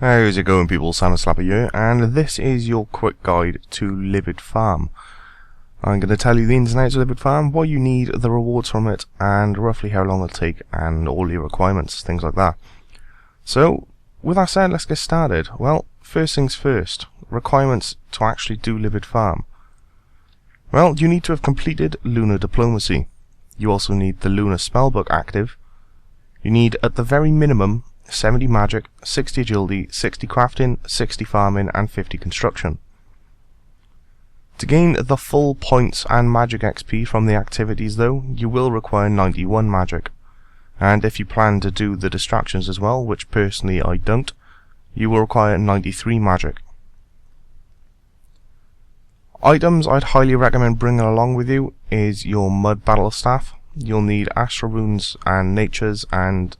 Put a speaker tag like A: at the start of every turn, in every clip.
A: How's it going, people? Simon Slapper here, and this is your quick guide to Livid Farm. I'm going to tell you the ins and outs of Livid Farm, what you need, the rewards from it, and roughly how long it'll take, and all your requirements, things like that. So, with that said, let's get started. Well, first things first, requirements to actually do Livid Farm. Well, you need to have completed Lunar Diplomacy. You also need the Lunar Spellbook active. You need, at the very minimum, 70 magic, 60 agility, 60 crafting, 60 farming, and 50 construction. To gain the full points and magic XP from the activities though, you will require 91 magic. And if you plan to do the distractions as well, which personally I don't, you will require 93 magic. Items I'd highly recommend bringing along with you is your mud battle staff. You'll need astral runes and natures, and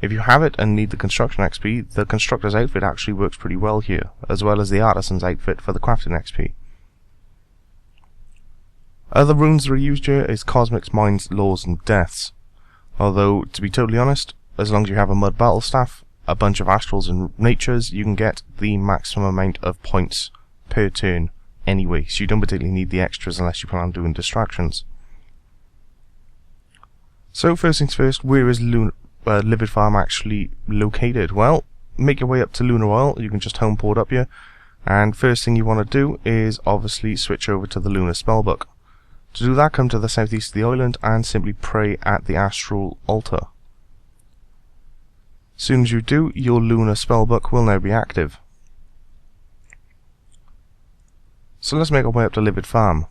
A: if you have it and need the construction XP, the constructor's outfit actually works pretty well here, as well as the artisan's outfit for the crafting XP. Other runes that are used here is Cosmics, Minds, Laws, and Deaths. Although, to be totally honest, as long as you have a mud battle staff, a bunch of astrals and natures, you can get the maximum amount of points per turn anyway, so you don't particularly need the extras unless you plan on doing distractions. So first things first, where is Livid Farm actually located? Well, make your way up to Lunar Oil. You can just home port up here, and first thing you want to do is obviously switch over to the Lunar Spellbook. To do that, come to the southeast of the island and simply pray at the astral altar. As soon as you do, your Lunar Spellbook will now be active. So let's make our way up to Livid Farm.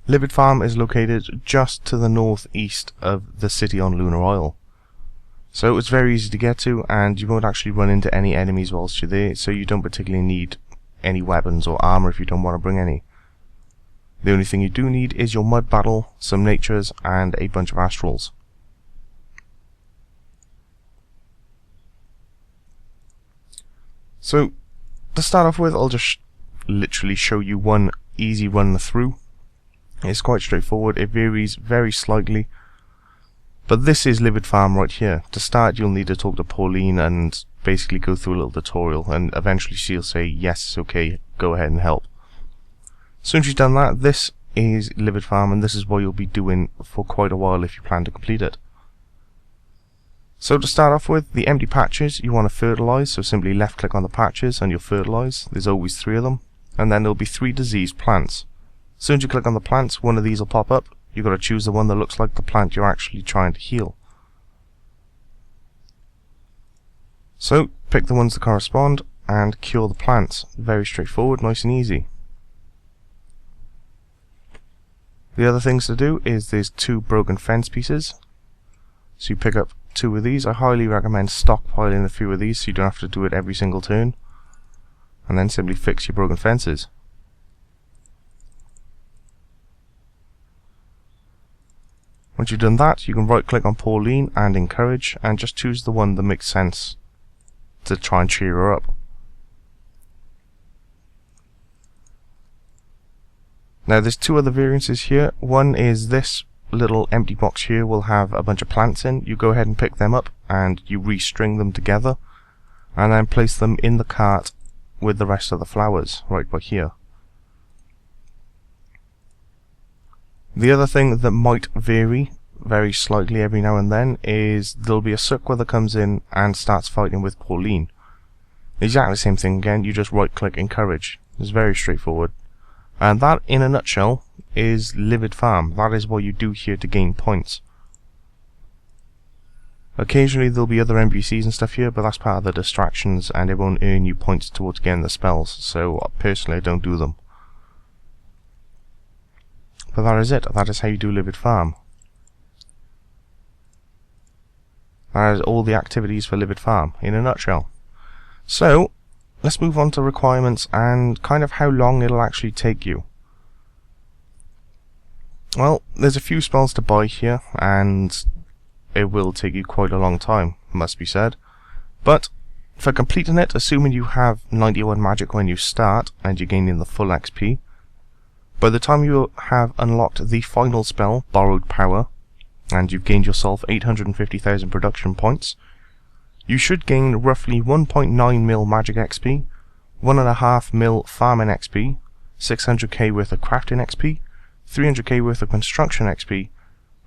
A: Livid Farm is located just to the northeast of the city on Lunar Oil. So it's very easy to get to, and you won't actually run into any enemies whilst you're there, so you don't particularly need any weapons or armor if you don't want to bring any. The only thing you do need is your mud battle, some natures, and a bunch of astrals. So, to start off with, I'll just literally show you one easy run through. It's quite straightforward, it varies very slightly. But this is Livid Farm right here. To start, you'll need to talk to Pauline and basically go through a little tutorial, and eventually she'll say, yes, okay, go ahead and help. As soon as you've done that, this is Livid Farm, and this is what you'll be doing for quite a while if you plan to complete it. So to start off with, the empty patches you want to fertilise, so simply left click on the patches and you'll fertilise. There's always 3 of them, and then there'll be 3 diseased plants. As soon as you click on the plants, one of these will pop up. You've got to choose the one that looks like the plant you're actually trying to heal. So, pick the ones that correspond and cure the plants. Very straightforward, nice and easy. The other things to do is there's 2 broken fence pieces. So you pick up 2 of these. I highly recommend stockpiling a few of these so you don't have to do it every single turn. And then simply fix your broken fences. Once you've done that, you can right click on Pauline and encourage, and just choose the one that makes sense to try and cheer her up. Now there's 2 other variances here. One is this little empty box here will have a bunch of plants in. You go ahead and pick them up and you restring them together and then place them in the cart with the rest of the flowers right by here. The other thing that might vary very slightly every now and then is there'll be a Suqua that comes in and starts fighting with Pauline. Exactly the same thing again, you just right click encourage. It's very straightforward. And that, in a nutshell, is Livid Farm. That is what you do here to gain points. Occasionally there'll be other NPCs and stuff here, but that's part of the distractions and it won't earn you points towards getting the spells, so personally I don't do them. But that is it. That is how you do Livid Farm. That is all the activities for Livid Farm, in a nutshell. So, let's move on to requirements and kind of how long it'll actually take you. Well, there's a few spells to buy here, and it will take you quite a long time, must be said. But, for completing it, assuming you have 91 magic when you start, and you're gaining the full XP, by the time you have unlocked the final spell, Borrowed Power, and you've gained yourself 850,000 production points, You should gain roughly 1.9 mil magic XP, 1.5 mil farming XP, 600k worth of crafting XP, 300k worth of construction XP,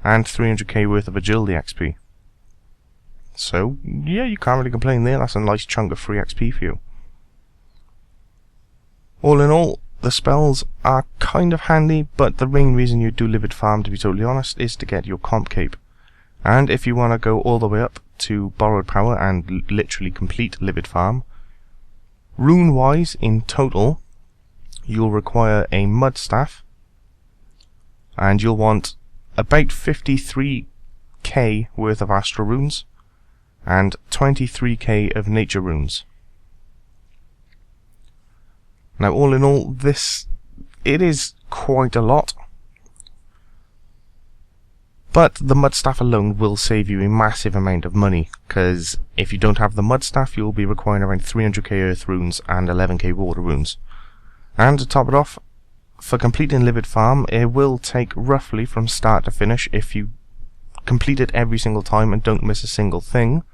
A: and 300k worth of agility XP. So, yeah, you can't really complain there. That's a nice chunk of free XP for you. All in all, the spells are kind of handy, but the main reason you do Livid Farm, to be totally honest, is to get your comp cape. And if you want to go all the way up to Borrowed Power and literally complete Livid Farm, rune-wise, in total, you'll require a Mud Staff, and you'll want about 53k worth of Astral Runes, and 23k of Nature Runes. Now, all in all, it is quite a lot, but the Mud Staff alone will save you a massive amount of money, because if you don't have the Mud Staff, you'll be requiring around 300k Earth Runes and 11k Water Runes. And to top it off, for completing Livid Farm, it will take roughly from start to finish, if you complete it every single time and don't miss a single thing,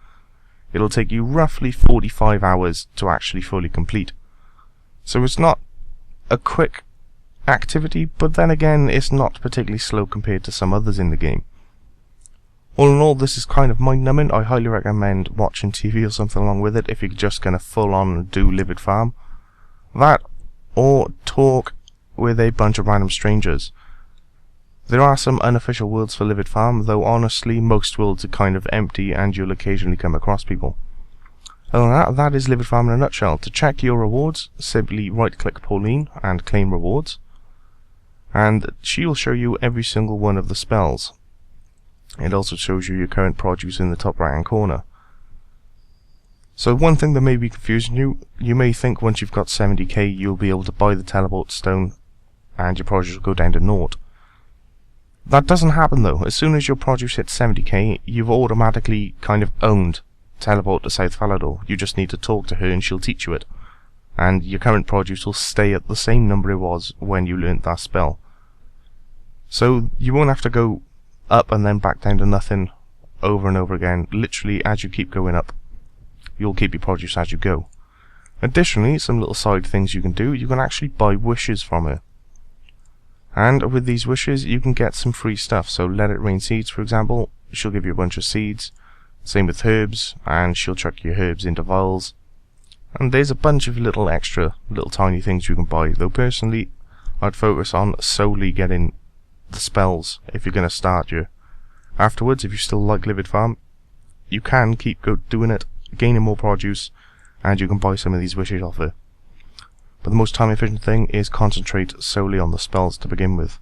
A: it'll take you roughly 45 hours to actually fully complete. So it's not a quick activity, but then again, it's not particularly slow compared to some others in the game. All in all, this is kind of mind-numbing. I highly recommend watching TV or something along with it if you're just going to full-on do Livid Farm. That, or talk with a bunch of random strangers. There are some unofficial worlds for Livid Farm, though honestly, most worlds are kind of empty and you'll occasionally come across people. Other than that is Livid Farm in a nutshell. To check your rewards, simply right-click Pauline and claim rewards, and she will show you every single one of the spells. It also shows you your current produce in the top right-hand corner. So one thing that may be confusing you, you may think once you've got 70k you'll be able to buy the teleport stone and your produce will go down to naught. That doesn't happen though. As soon as your produce hits 70k, you've automatically kind of owned teleport to South Falador. You just need to talk to her and she'll teach you it. And your current produce will stay at the same number it was when you learnt that spell. So you won't have to go up and then back down to nothing over and over again. Literally, as you keep going up, you'll keep your produce as you go. Additionally, some little side things you can do, you can actually buy wishes from her. And with these wishes, you can get some free stuff. So Let It Rain Seeds, for example, she'll give you a bunch of seeds. Same with herbs, and she'll chuck your herbs into vials. And there's a bunch of little extra, little tiny things you can buy. Though personally, I'd focus on solely getting the spells if you're going to start you. Afterwards, if you still like Livid Farm, you can keep doing it, gaining more produce, and you can buy some of these wishes off her. But the most time efficient thing is concentrate solely on the spells to begin with.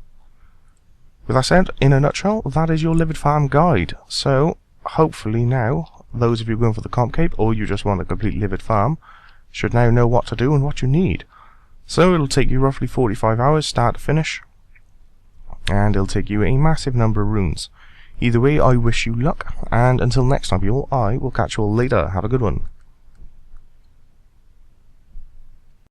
A: With that said, in a nutshell, that is your Livid Farm guide. So, hopefully now, those of you going for the comp cape, or you just want a complete Livid Farm, should now know what to do and what you need. So it'll take you roughly 45 hours start to finish, and it'll take you a massive number of runes. Either way, I wish you luck, and until next time people, I will catch you all later. Have a good one.